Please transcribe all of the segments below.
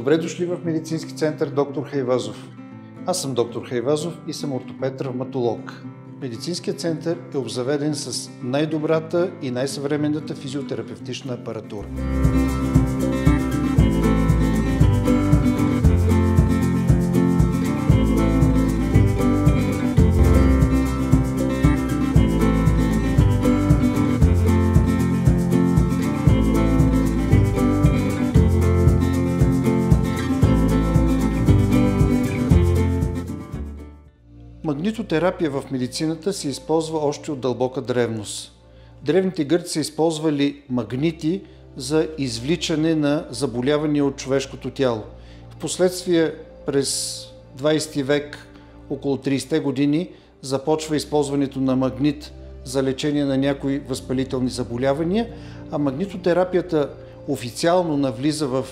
Добре дошли в медицински център доктор Хайвазов. Аз съм доктор Хайвазов и съм ортопед-травматолог. Медицинският център е обзаведен с най-добрата и най-съвременната физиотерапевтична апаратура. Магнитотерапия в медицината се използва още от дълбока древност. Древните гърци са използвали магнити за извличане на заболявания от човешкото тяло. Впоследствие през 20 век, около 30-те години, започва използването на магнит за лечение на някои възпалителни заболявания, а магнитотерапията официално навлиза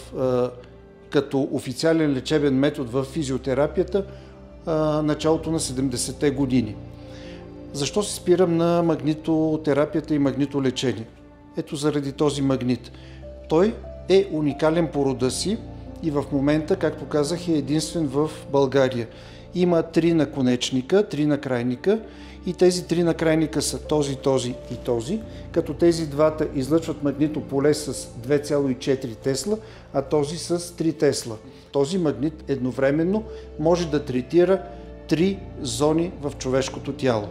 като официален лечебен метод в физиотерапията началото на 70-те години. Защо се спирам на магнитотерапията и магнитолечение? Ето заради този магнит. Той е уникален по рода си и в момента, както казах, е единствен в България. Има 3 наконечника, 3 накрайника и тези 3 накрайника са този, този и този, като тези двата излъчват магнитно поле с 2,4 Тесла, а този с 3 Тесла. Този магнит едновременно може да третира 3 зони в човешкото тяло.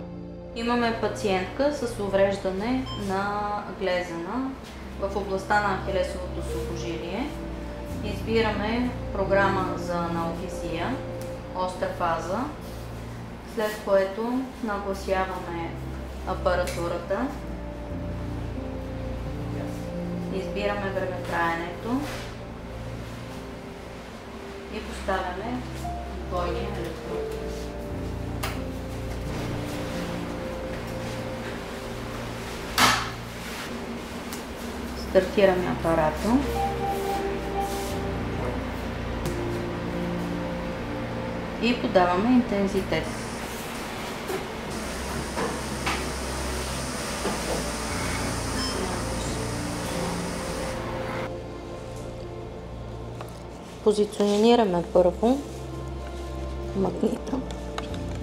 Имаме пациентка с увреждане на глезена в областта на ахилесовото сухожилие. Избираме програма за аналгезия, остра фаза, след което нагласяваме апаратурата, избираме времетраенето и поставяме двойния електрод. Стартираме апарата. И подаваме интензитет. Позиционираме първо магнита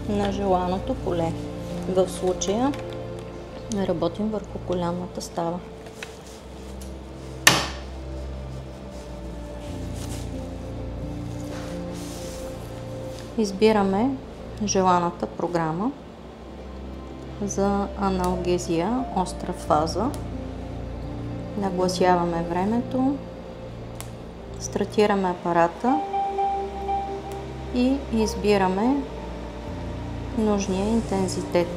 на желаното поле. В случая работим върху коленната става. Избираме желаната програма за аналгезия, остра фаза. Нагласяваме времето, стартираме апарата и избираме нужния интензитет.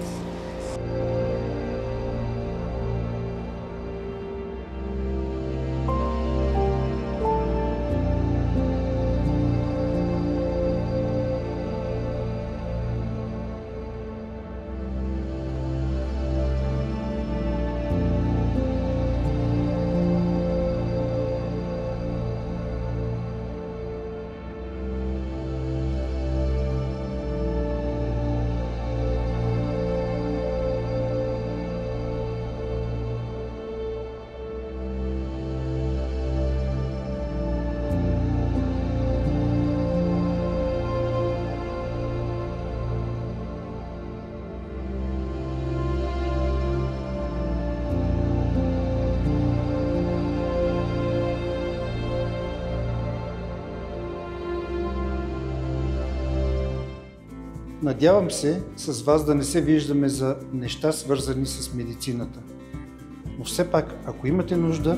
Надявам се с вас да не се виждаме за неща, свързани с медицината. Но все пак, ако имате нужда,